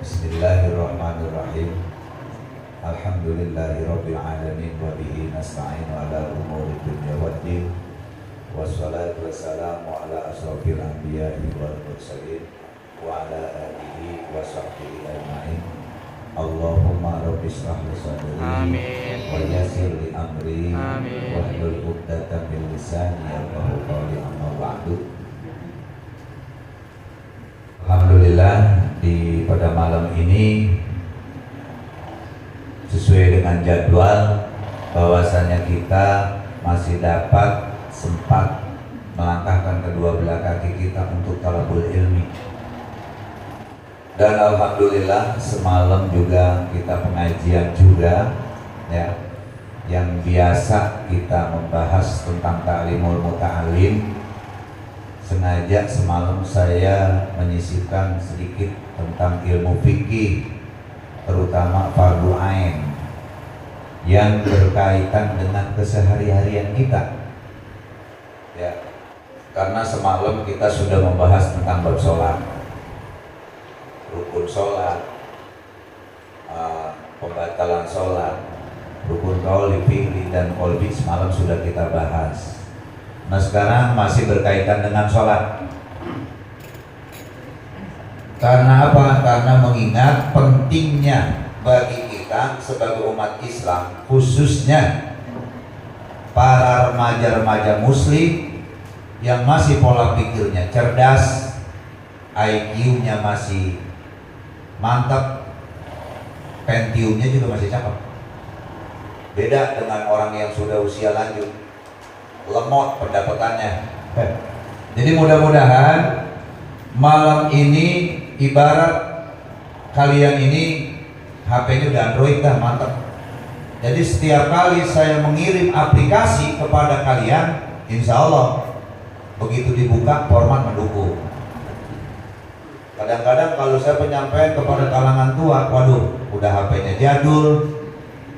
Bismillahirrahmanirrahim. Alhamdulillahirabbil alamin wa bihi nasta'inu ala umuri dunya waddin. Wassalatu wassalamu ala asrofil anbiya'i wal mursalin wa ala alihi wa sahbihi ajma'in. Allahumma rabbi shrah li sadri wa yassir li amri wahlul 'uqdatam min lisani yafqahu qawli, amma ba'du. Alhamdulillah, pada malam ini sesuai dengan jadwal bahwasanya kita masih dapat sempat melangkahkan kedua belah kaki kita untuk talabul ilmi. Dan alhamdulillah semalam juga kita pengajian juga ya, yang biasa kita membahas tentang ta'limul muta'alim. Sengaja semalam saya menyisipkan sedikit tentang ilmu fikih, terutama fardhu ain yang berkaitan dengan kesehari-harian kita. Ya, karena semalam kita sudah membahas tentang bab sholat, rukun sholat, pembatalan sholat, rukun qauli, fi'li, dan qalbi semalam sudah kita bahas. Nah sekarang masih berkaitan dengan sholat. Karena apa? Karena mengingat pentingnya bagi kita sebagai umat Islam, khususnya para remaja-remaja muslim yang masih pola pikirnya cerdas, IQ-nya masih mantap, Pentium-nya juga masih cakep. Beda dengan orang yang sudah usia lanjut, lemot pendapatannya. Jadi mudah-mudahan malam ini ibarat kalian ini HP-nya udah Android dah, mantap. Jadi setiap kali saya mengirim aplikasi kepada kalian, insya Allah begitu dibuka format mendukung. Kadang-kadang kalau saya penyampaian kepada kalangan tua, waduh, udah HP-nya jadul,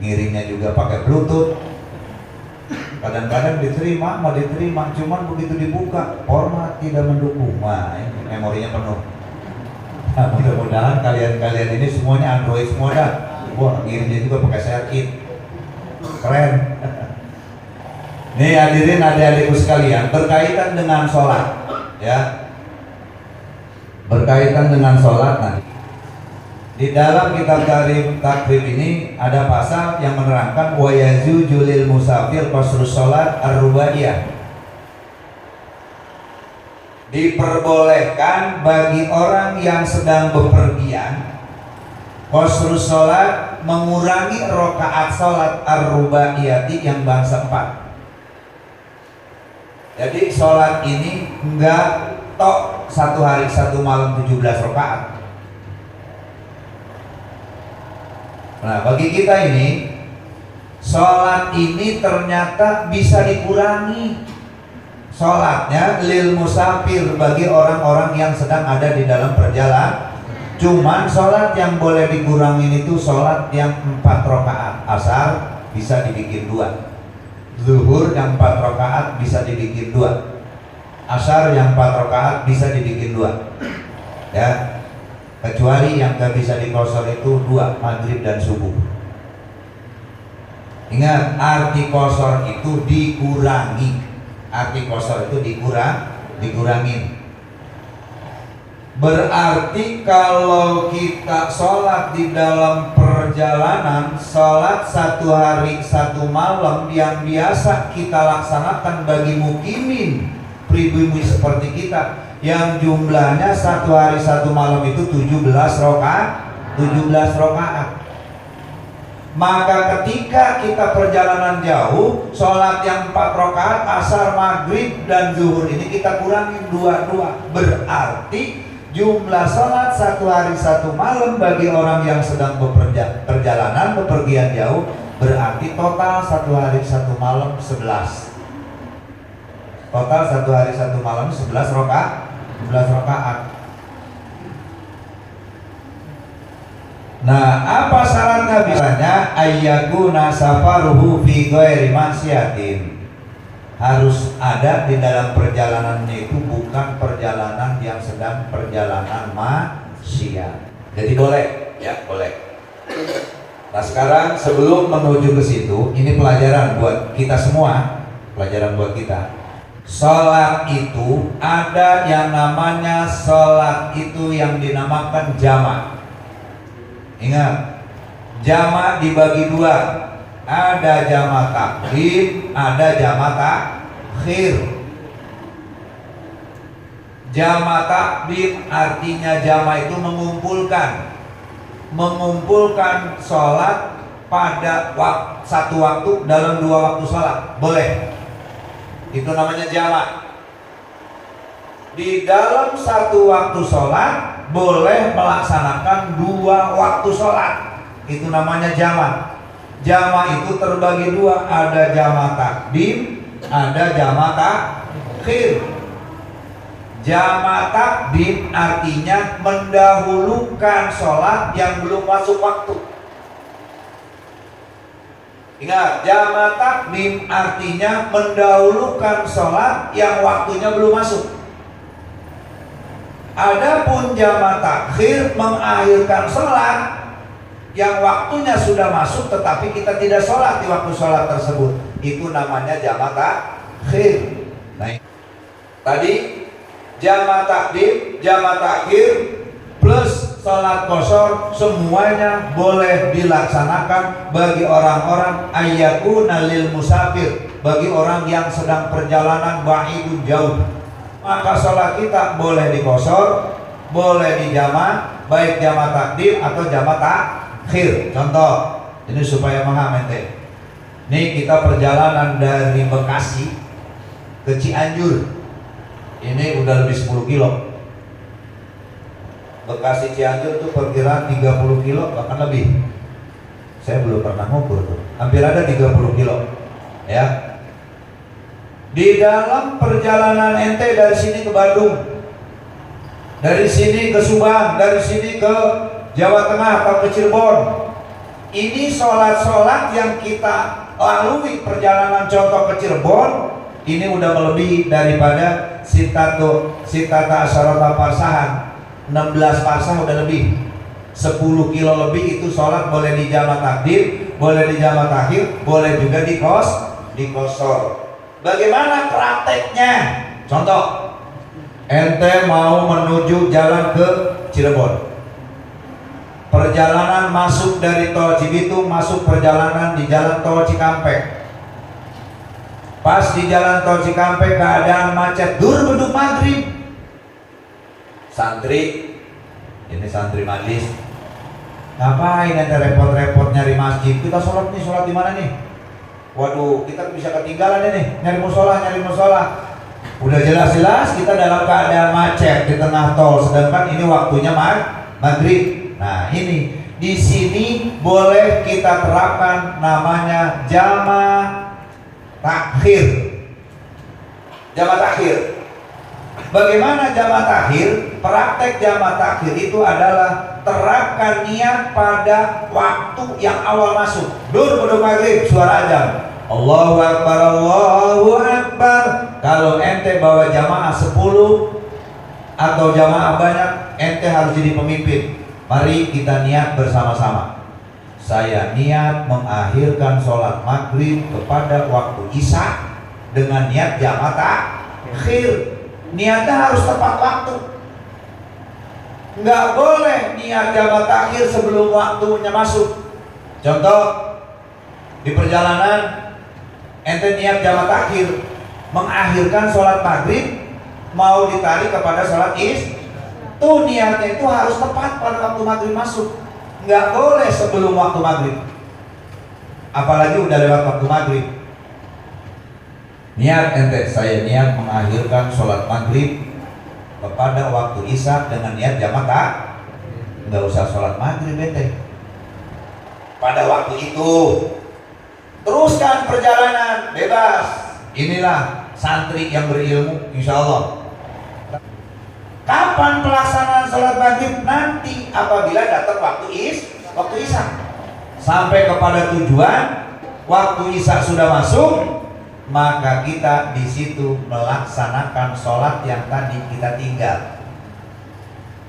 ngirimnya juga pakai Bluetooth. Kadang-kadang diterima, mau diterima, cuman begitu dibuka format tidak mendukung. Wah, ini memorinya penuh. Nah, mudah-mudahan kalian-kalian ini semuanya Android semua dah. Wah, ngirimnya juga pakai ShareIt. Keren. Nih hadirin adik-adikku sekalian, berkaitan dengan sholat, ya. Berkaitan dengan sholat nanti. Di dalam kitab takrib ini ada pasal yang menerangkan wa yajuzu lil musafir qasrus sholat ar-rubaiyah. Diperbolehkan bagi orang yang sedang bepergian qasrus sholat, mengurangi rakaat sholat ar-rubaiyati yang bangsa 4. Jadi sholat ini enggak tok satu hari satu malam 17 rakaat. Nah, bagi kita ini sholat ini ternyata bisa dikurangi. Sholatnya lil musafir, bagi orang-orang yang sedang ada di dalam perjalanan. Cuman sholat yang boleh dikurangi itu sholat yang 4 rakaat. Asar bisa dibikin 2, zuhur yang 4 rakaat bisa dibikin 2, asar yang 4 rakaat bisa dibikin 2, ya. Kecuali yang gak bisa dikosor itu 2, maghrib dan subuh. Ingat, arti kosor itu dikurangi. Arti kosor itu dikurangin. Berarti kalau kita sholat di dalam perjalanan, sholat 1 hari 1 malam yang biasa kita laksanakan bagi mukimin pribumi seperti kita, yang jumlahnya 1 hari 1 malam itu 17 rakaat. Maka ketika kita perjalanan jauh, sholat yang 4 rakaat, asar, maghrib, dan zuhur ini kita kurangi 2. Berarti jumlah sholat 1 hari 1 malam bagi orang yang sedang perjalanan, bepergian jauh, berarti total 1 hari 1 malam 11. Total 1 hari 1 malam 11 rakaat. Nah, apa syaratnya? Bisanya ayyakuna safaruhu fi ghairi maksiatin. Harus ada di dalam perjalanannya itu bukan perjalanan yang sedang perjalanan maksiat. Jadi boleh, ya boleh. Nah sekarang sebelum menuju ke situ, ini pelajaran buat kita semua, pelajaran buat kita. Sholat itu ada yang namanya sholat itu yang dinamakan jamak. Ingat, jamak dibagi dua. Ada jamak takdim, ada jamak takhir. Jamak takdim artinya jamak itu mengumpulkan sholat pada satu waktu dalam dua waktu sholat, boleh. Itu namanya jamak. Di dalam satu waktu sholat boleh melaksanakan dua waktu sholat, itu namanya jamak. Jamak itu terbagi dua, ada jamak takdim, ada jamak takhir. Jamak takdim artinya mendahulukan sholat yang belum masuk waktu. Ingat, jamak takdim artinya mendahulukan sholat yang waktunya belum masuk. Adapun jamak takhir mengakhirkan sholat yang waktunya sudah masuk tetapi kita tidak sholat di waktu sholat tersebut. Itu namanya jamak takhir. Nah, tadi jamak takdim, jamak takhir plus sholat qashar semuanya boleh dilaksanakan bagi orang-orang ayyakuna lil musafir, bagi orang yang sedang perjalanan ba'idun jauh. Maka sholat kita boleh di qashar, boleh di jamak, baik jamak takdim atau jamak takhir. Contoh, ini supaya paham ente. Ini kita perjalanan dari Bekasi ke Cianjur. Ini udah lebih 10 kilo. Bekasi Cianjur tuh perkiraan 30 kilo bahkan lebih. Saya belum pernah ngukur tuh. Hampir ada 30 kilo. Ya. Di dalam perjalanan ente dari sini ke Bandung, dari sini ke Subang, dari sini ke Jawa Tengah atau ke Cirebon. Ini sholat-sholat yang kita lalui perjalanan, contoh ke Cirebon, ini udah melebihi daripada sitata asyarata parsahan. 16 parsah udah lebih, 10 kilo lebih. Itu sholat boleh di jamak takdim, boleh di jamak takhir, boleh juga di qashar. Bagaimana prakteknya? Contoh, ente mau menuju jalan ke Cirebon, perjalanan masuk dari tol Cibitung, masuk perjalanan di jalan tol Cikampek. Pas di jalan tol Cikampek keadaan macet, beduk maghrib. Santri, ini santri majlis, ngapain ente repot-repot nyari masjid? Kita sholat nih, sholat di mana nih? Waduh, kita bisa ketinggalan ini, nyari musola. Udah jelas-jelas kita dalam keadaan macet di tengah tol, sedangkan ini waktunya maghrib. Nah ini, di sini boleh kita terapkan namanya jamak takhir. Jamak takhir. Bagaimana jamak takhir? Praktek jamak takhir itu adalah terapkan niat pada waktu yang awal masuk. Beduk maghrib, suara azan, Allahu Akbar, Allahu Akbar. Kalau ente bawa jamaah 10 atau jamaah banyak, ente harus jadi pemimpin. Mari kita niat bersama-sama. Saya niat mengakhirkan sholat maghrib kepada waktu isya dengan niat jamak takhir. Niatnya harus tepat waktu. Nggak boleh niat jamak takhir sebelum waktunya masuk. Contoh, di perjalanan ente niat jamak takhir mengakhirkan sholat maghrib mau ditarik kepada sholat isya. Tuh niatnya itu harus tepat pada waktu maghrib masuk. Nggak boleh sebelum waktu maghrib, apalagi udah lewat waktu maghrib. Niat ente, saya niat mengakhirkan sholat maghrib kepada waktu isya dengan niat jamak takhir. Nggak usah sholat maghrib ente pada waktu itu. Teruskan perjalanan bebas. Inilah santri yang berilmu, insya Allah. Kapan pelaksanaan sholat maghrib? Nanti apabila datang waktu isya. Sampai kepada tujuan, waktu isya sudah masuk, maka kita di situ melaksanakan sholat yang tadi kita tinggal.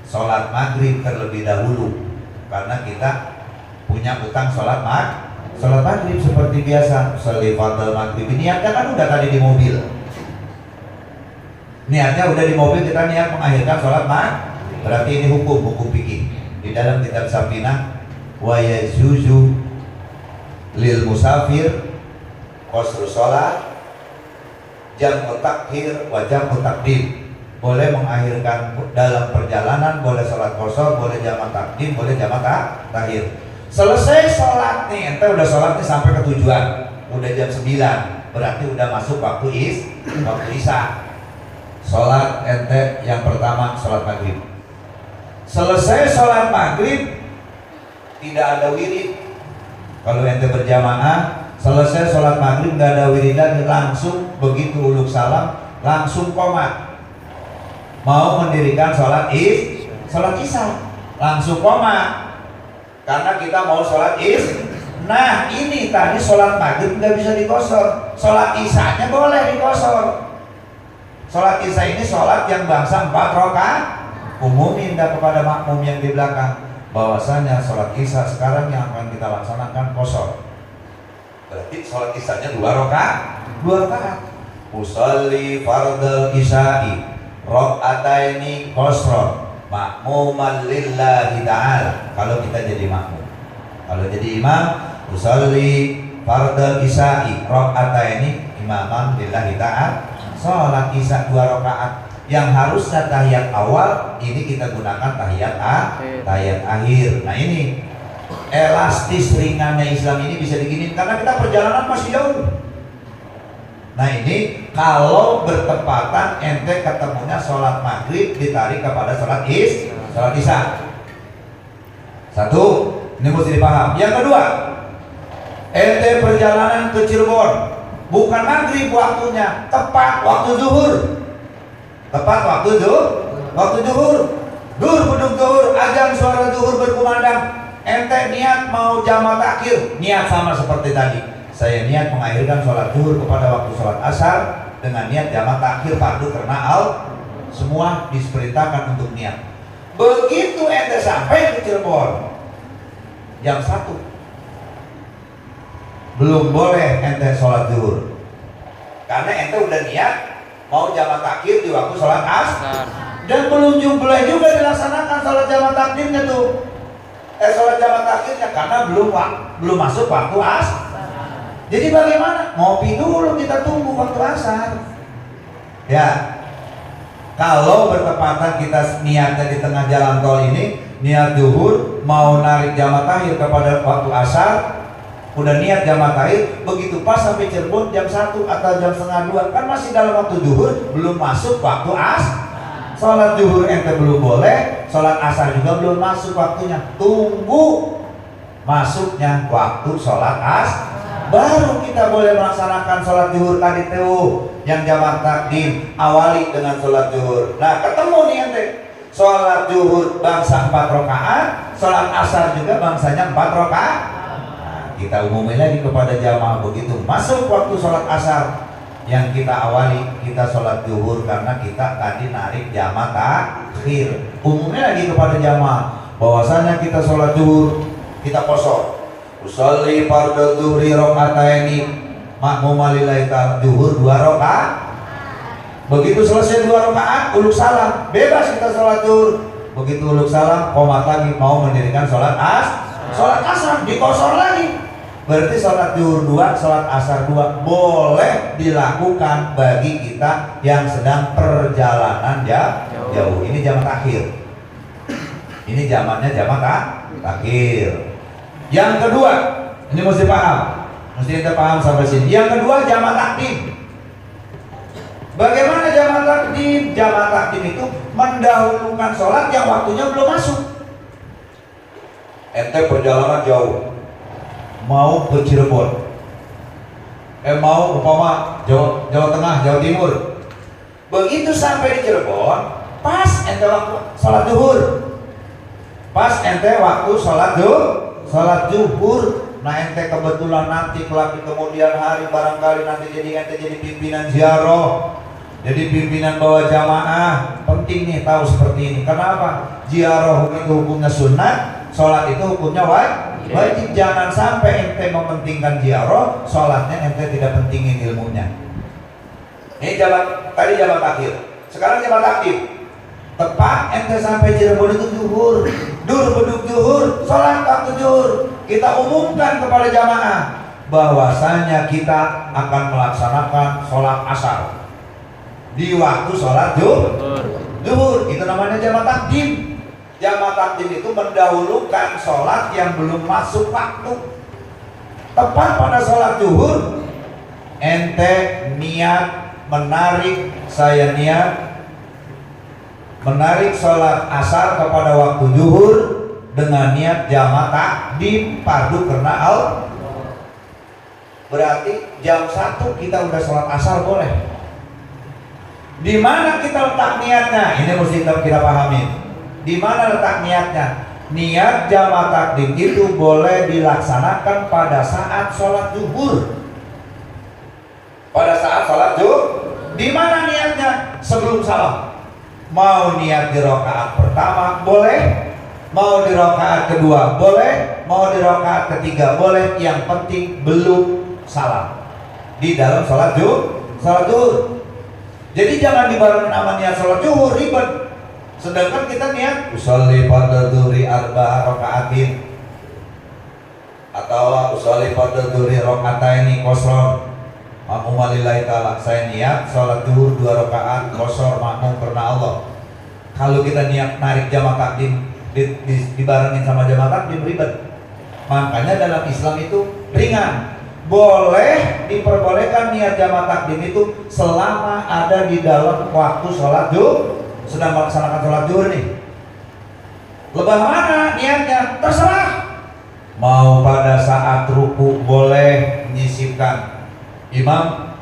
sholat maghrib terlebih dahulu, karena kita punya utang sholat maghrib seperti biasa. Sholli fardal maghrib, niatnya kan udah tadi di mobil, niatnya udah di mobil, kita niat mengakhirkan sholat maghrib, berarti ini hukum fikih di dalam kitab Safinah. Wa yajuzu lil musafir qasru sholat jam'u takhir wa jam'u taqdim. Boleh mengakhirkan dalam perjalanan, boleh sholat qasar, boleh jamak takdim, boleh jamak takhir. Selesai sholat nih, ente udah sholat nih sampai ke tujuan, udah jam 9, berarti udah masuk waktu isya. Sholat ente yang pertama sholat maghrib. Selesai sholat maghrib tidak ada wirid. Kalau ente berjamaah, selesai sholat maghrib nggak ada wiridan, langsung begitu uluk salam langsung qomat. Mau mendirikan sholat isya, langsung qomat, karena kita mau sholat isya. Nah ini tadi sholat maghrib nggak bisa dikosor, sholat isyanya boleh dikosor. Sholat isya ini sholat yang bangsa 4 rakaat. Umumin dah kepada makmum yang di belakang bahwasanya sholat isya sekarang yang akan kita laksanakan kosor. Berarti sholat isyanya 2 rakaat. Usolli fardal isya'i rakaataini qasron makmuman lillahi ta'ala. Kalau kita jadi makmum, kalau jadi imam, usolli fardal isya'i rakaataini imaman lillahi ta'ala. Sholat isya 2 rakaat yang harusnya tahiyat awal, ini kita gunakan tahiyat akhir. Nah ini elastis ringannya Islam ini bisa diginin karena kita perjalanan masih jauh. Nah ini kalau bertepatan ente ketemunya sholat maghrib ditarik kepada sholat isya. Satu, ini mesti dipaham. Yang kedua, ente perjalanan ke Cirebon, bukan maghrib waktunya, tepat waktu zuhur. Waktu zuhur, beduk zuhur, azan suara zuhur berkumandang. Ente niat mau jamak takhir, niat sama seperti tadi. Saya niat mengakhirkan sholat zuhur kepada waktu sholat asar dengan niat jamak takhir fardu karena semua diperintahkan untuk niat. Begitu ente sampai ke Cirebon jam 1, belum boleh ente sholat zuhur karena ente udah niat mau jamak takhir di waktu sholat asar dan belum boleh juga dilaksanakan sholat jamak takhirnya tuh. Sholat jamak takhirnya karena belum masuk waktu asar. Jadi bagaimana? Ngopi dulu, kita tunggu waktu asar. Ya, kalau bertepatan kita niatnya di tengah jalan tol ini, niat zuhur mau narik jamak takhir kepada waktu asar, udah niat jamak takhir, begitu pas sampai Cirebon jam 1 atau jam setengah 2, kan masih dalam waktu zuhur, belum masuk waktu asar. Sholat zuhur ente belum boleh, sholat asar juga belum masuk waktunya. Tunggu masuknya waktu sholat asar, baru kita boleh melaksanakan sholat zuhur tadi tuh yang jamak takdim, awali dengan sholat zuhur. Nah ketemu nih ente, sholat zuhur bangsa 4 rakaat, sholat asar juga bangsanya 4 rakaat. Nah, kita umumin lagi kepada jamaah begitu masuk waktu sholat asar, yang kita awali kita sholat zuhur karena kita tadi narik jamak takhir. Umumnya lagi kepada jamaah bahwasanya kita sholat zuhur kita kosor. Usolli fardhu zuhri rakaataini makmuman lillahi ta'ala, zuhur 2 rakaat. Begitu selesai 2 rakaat uluk salam, bebas kita sholat zuhur. Begitu uluk salam qomat lagi mau mendirikan sholat asar dikosor lagi. Berarti sholat zuhur 2, sholat asar 2 boleh dilakukan bagi kita yang sedang perjalanan jauh. Ini jamak takhir. Ini zamannya jamak takhir. Yang kedua, ini mesti paham, mesti kita paham sampai sini. Yang kedua jamak takdim. Bagaimana jamak takdim? Jamak takdim itu mendahulukan sholat yang waktunya belum masuk. Ente perjalanan jauh, mau ke Cirebon, mau umpama Jawa Tengah, Jawa Timur. Begitu sampai di Cirebon, pas ente waktu sholat zuhur, pas ente waktu sholat zuhur. Nah ente kebetulan nanti kelak di kemudian hari barangkali nanti ente jadi pimpinan ziarah, Jadi pimpinan bawa jamaah penting nih tahu seperti ini. Kenapa? Ziarah itu hukumnya sunnah, sholat itu hukumnya wajib. Jangan sampai ente mementingkan ziarah, sholatnya ente tidak pentingin ilmunya. Ini tadi jamak akhir. Sekarang jamak takdim. Tepat ente sampai Cirebon itu zuhur, beduk zuhur, sholat waktu zuhur. Kita umumkan kepada jamaah bahwasanya kita akan melaksanakan sholat asar di waktu sholat zuhur. Itu namanya jamak takdim. Jamak takdim itu mendahulukan sholat yang belum masuk waktu. Tepat pada sholat zuhur, ente niat menarik, saya niat menarik sholat asar kepada waktu zuhur dengan niat jamak takdim fardu karena berarti jam 1 kita udah sholat asar boleh. Di mana kita letak niatnya? Ini mesti kita pahami. Di mana letak niatnya? Niat jamak takdim itu boleh dilaksanakan pada saat sholat zuhur. Pada saat sholat zuhur. Di mana niatnya? Sebelum salam. Mau niat di rakaat pertama boleh, mau di rakaat kedua boleh, mau di rakaat ketiga boleh. Yang penting belum salam di dalam sholat zuhur. Jadi jangan dibarengin sama niat sholat zuhur, ribet. Sedangkan kita niat usolli pada duri arba'a raka'atin atau usolli pada duri raka'ataini qasran makmum lillahi ta'ala. Saya niat sholat zuhur 2 rakaat qasar makmum karena Allah. Kalau kita niat narik jamak takdim dibarengin sama jamak takdim, ribet. Makanya dalam Islam itu ringan. Boleh diperbolehkan niat jamak takdim itu selama ada di dalam waktu sholat zuhur, sedang melaksanakan sholat zuhur nih. Lebah mana niatnya? Terserah. Mau pada saat ruku boleh menyisipkan. Imam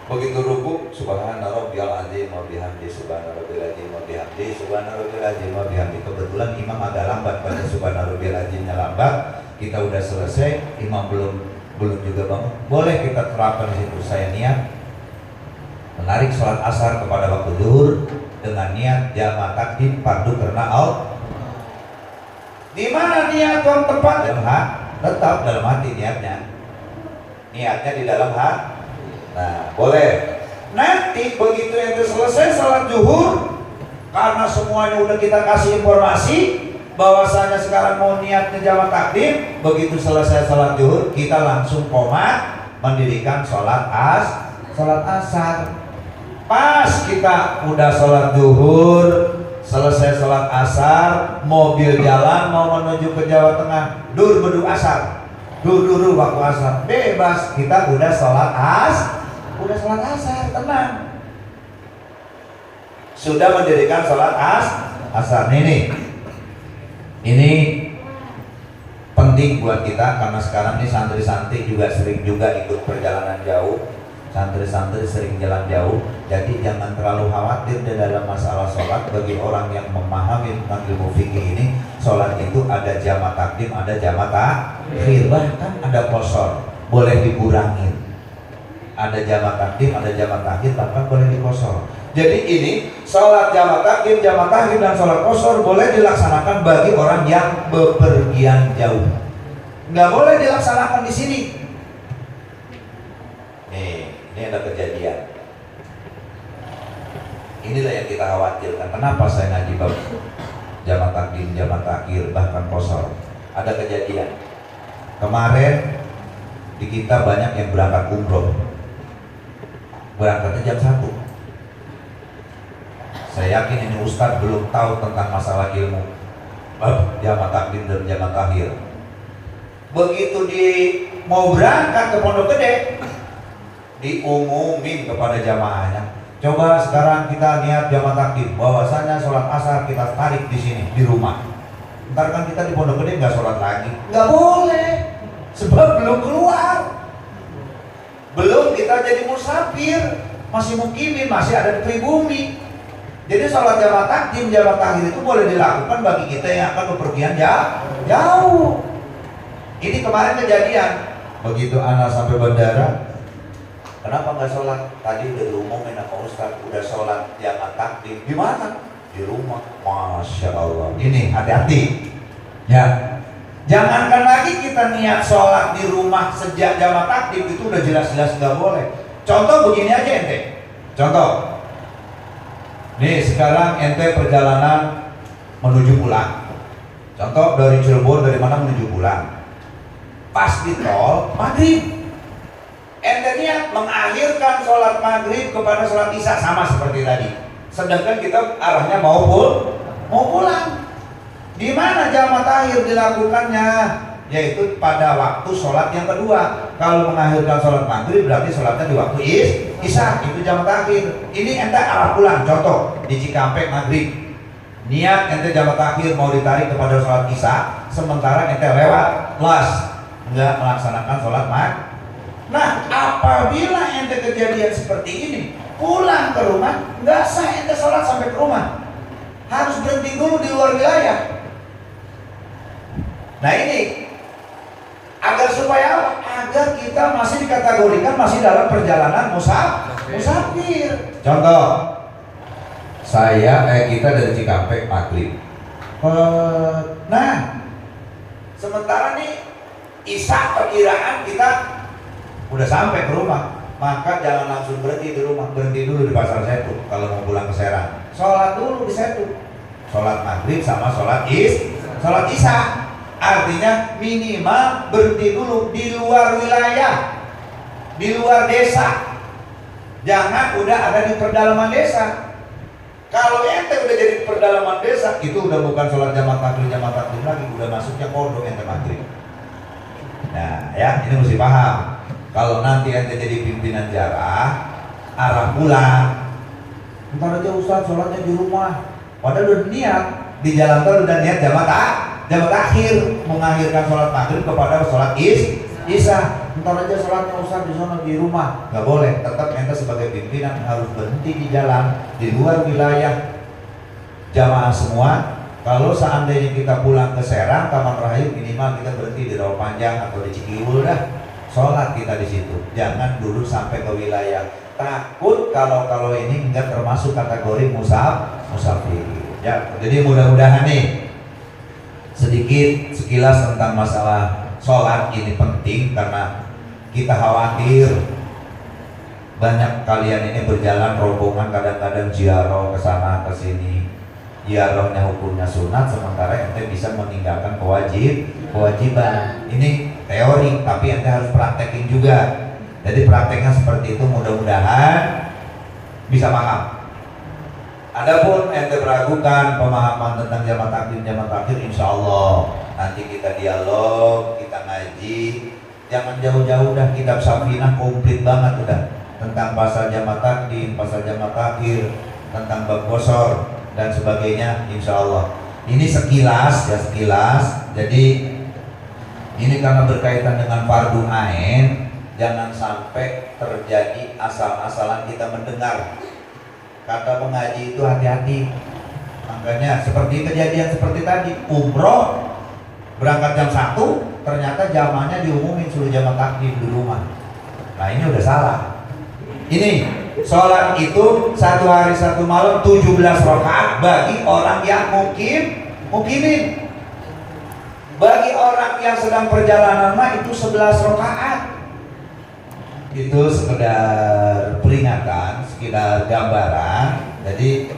begitu ruku, subhana rabbiyal azim wa bihamdi, subhana rabbiyal azim wa bihamdi, subhana rabbiyal azim wa bihamdi. Kebetulan imam agak lambat pada subhana rabbiyal azimnya lambat. Kita udah selesai, imam belum juga bangun, boleh kita terapkan di situ. Saya niat menarik sholat asar kepada waktu zuhur dengan niat jamak takdim fardu karena Allah. Di mana niat yang tepat? Dalam hati, tetap dalam hati niatnya. Niatnya di dalam hati. Nah, boleh. Nanti begitu yang selesai sholat zuhur, karena semuanya udah kita kasih informasi bahwasanya sekarang mau niatnya jamak takdim, begitu selesai sholat zuhur kita langsung qomat mendirikan sholat asar. Pas kita udah sholat zuhur, selesai sholat asar, mobil jalan mau menuju ke Jawa Tengah, beduk asar, dulu waktu asar bebas, kita udah sholat asar, tenang, sudah mendirikan sholat asar. Ini penting buat kita karena sekarang ini santri-santri juga sering ikut perjalanan jauh. Santri-santri sering jalan jauh, jadi jangan terlalu khawatir di dalam masalah sholat. Bagi orang yang memahami tentang ilmu fikih ini, sholat itu ada jamak takdim, ada jamak takhir, bahkan ada qasar, boleh dikurangin. Ada jamak takdim, ada jamak takhir, bahkan boleh dikosor. Jadi ini sholat jamak takdim, jamak takhir dan sholat qasar boleh dilaksanakan bagi orang yang bepergian jauh. Nggak boleh dilaksanakan di sini. Ini ada kejadian. Inilah yang kita khawatirkan. Kenapa saya ngaji bab jamak takdim, jamak takhir, bahkan qasar? Ada kejadian. Kemarin di kita banyak yang berangkat umroh. Berangkatnya jam 1. Saya yakin ini Ustadz belum tahu tentang masalah ilmu jamak takdim dan jamak takhir. Begitu mau berangkat ke Pondok Gede, diumumin kepada jamaahnya, coba sekarang kita niat jamak takdim, bahwasanya sholat asar kita tarik di sini di rumah. Ntar kan kita di Pondok Gede nggak sholat lagi, nggak boleh, sebab belum keluar, belum kita jadi musafir, masih mukimin, masih ada di pribumi. Jadi sholat jamak takdim, jamak takhir itu boleh dilakukan bagi kita yang akan bepergian jauh. Ini kemarin kejadian, begitu anak sampai bandara, Kenapa nggak sholat? Tadi udah diumumin sama Ustaz, udah sholat jamaah takdim. Di mana? Di rumah. Masya Allah. Ini hati-hati. Ya. Jangankan lagi kita niat sholat di rumah sejak jamaah takdim, itu udah jelas-jelas nggak boleh. Contoh begini aja ente. Contoh. Nih sekarang ente perjalanan menuju pulang. Contoh dari Cirebon, dari mana menuju pulang. Pas di tol maghrib, ente niat mengakhirkan sholat maghrib kepada sholat isya, sama seperti tadi. Sedangkan kita arahnya mau pulang. Di mana jamaah takhir dilakukannya? Yaitu pada waktu sholat yang kedua. Kalau mengakhirkan sholat maghrib berarti sholatnya di waktu isya, itu jamaah takhir. Ini ente arah pulang. Contoh di Cikampek maghrib, niat ente jamaah takhir mau ditarik kepada sholat isya, sementara ente lewat las, nggak melaksanakan sholat maghrib. Nah, apabila ente kejadian seperti ini, pulang ke rumah, nggak sah ente sholat sampai ke rumah, harus berhenti dulu di luar wilayah. Nah ini agar supaya apa? Agar kita masih dikategorikan masih dalam perjalanan musafir. Contoh, kita dari Cikampek maghrib. Nah, sementara nih isya perkiraan kita udah sampai ke rumah, maka jangan langsung berhenti di rumah, berhenti dulu di Pasar Setu. Kalau mau pulang ke Serang, sholat dulu di Setu, sholat maghrib sama sholat isya. Artinya minimal berhenti dulu di luar wilayah, di luar desa. Jangan udah ada di pedalaman desa. Kalau ente udah jadi pedalaman desa, itu udah bukan sholat jamaah takdim lagi, udah masuknya kodok ente maghrib. Nah ya, ini mesti paham. Kalau nanti ente jadi pimpinan jarah, arah pulang, ntar aja Ustaz sholatnya di rumah. Padahal udah niat di jalan tol, udah niat jamaah takhir, mengakhirkan sholat maghrib kepada sholat isya. Ntar aja sholatnya Ustaz di sana di rumah. Nggak boleh. Tetap ente sebagai pimpinan harus berhenti di jalan, di luar wilayah jamaah semua. Kalau seandainya kita pulang ke Serang, Taman Rahayu, minimal kita berhenti di Rawapanjang atau di Cikiwul dah. Sholat kita di situ. Jangan dulu sampai ke wilayah. Takut kalau ini enggak termasuk kategori musafir. Ya, jadi mudah-mudahan nih sedikit sekilas tentang masalah sholat ini penting, karena kita khawatir banyak kalian ini berjalan rombongan, kadang-kadang ziarah ke sana ke sini. Ziarahnya hukumnya sunat, sementara ente bisa meninggalkan kewajiban. Ini teori, tapi ente harus praktekin juga. Jadi prakteknya seperti itu, mudah-mudahan bisa paham. Adapun ente meragukan pemahaman tentang jamaah takdim, insya Allah nanti kita dialog, kita ngaji. Jangan jauh-jauh dah, kitab Safinah komplit banget udah tentang pasal jamaah takdim, pasal jamaah takhir, tentang bab qasar dan sebagainya, insya Allah. Ini sekilas ya, sekilas. Jadi ini karena berkaitan dengan fardu ain, jangan sampai terjadi asal-asalan kita mendengar. Kata pengaji itu hati-hati. Makanya seperti kejadian seperti tadi, umroh berangkat jam 1, ternyata jamaahnya diumumin suruh jamaah takdim di rumah. Nah ini udah salah. Ini sholat itu 1 hari 1 malam 17 rakaat bagi orang yang mukimin. Bagi orang yang sedang perjalanan mah itu 11 rakaat. Itu sekedar peringatan, sekedar gambaran. Jadi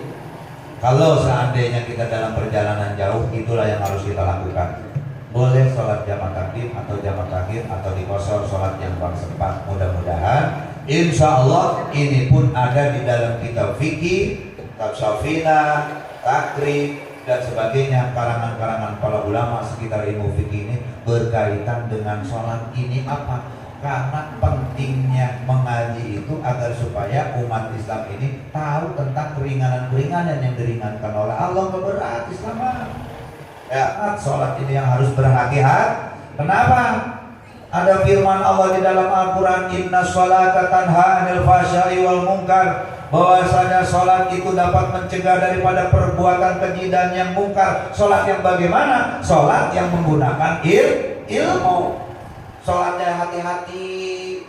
kalau seandainya kita dalam perjalanan jauh, itulah yang harus kita lakukan. Boleh sholat jamaah takdim atau jamaah takhir atau di qasar, sholat yang paling sempat. Mudah-mudahan insya Allah ini pun ada di dalam kitab fikih, kitab Safinah, takrib dan sebagainya, karangan-karangan para ulama sekitar ilmu fikih ini berkaitan dengan sholat ini apa? Karena pentingnya mengaji itu agar supaya umat Islam ini tahu tentang keringanan-keringanan yang diringankan oleh Allah. Berat Islam ya, sholat ini yang harus berhati-hati. Kenapa? Ada firman Allah di dalam Al-Quran, Inna sholata tanha anil fahsya'i wal munkar, bahwasanya sholat itu dapat mencegah daripada perbuatan keji dan yang mungkar. Sholat yang bagaimana? Sholat yang menggunakan ilmu. Sholatnya hati-hati,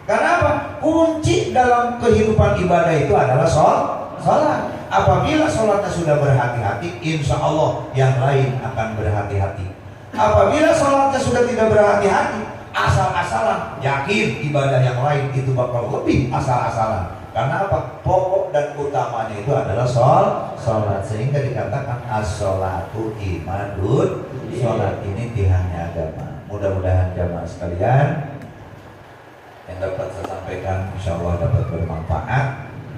Karena apa? Kunci dalam kehidupan ibadah itu adalah sholat. Apabila sholatnya sudah berhati-hati, insya Allah yang lain akan berhati-hati. Apabila sholatnya sudah tidak berhati-hati, asal-asalan, yakin ibadah yang lain itu bakal lebih asal-asalan. Karena apa? Pokok dan utamanya itu adalah sholat. Sehingga dikatakan as-sholatu imadun. Sholat ini tiangnya agama. Mudah-mudahan jamaah sekalian yang dapat saya sampaikan insya Allah dapat bermanfaat.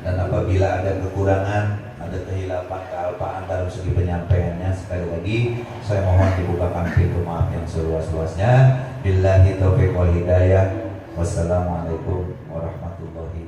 Dan apabila ada kekurangan, ada kehilapan, kealpaan dalam segi penyampaiannya, sekali lagi saya mohon dibukakan pintu maaf yang seluas-luasnya. Billahi taufiq wal hidayah. Wassalamualaikum warahmatullahi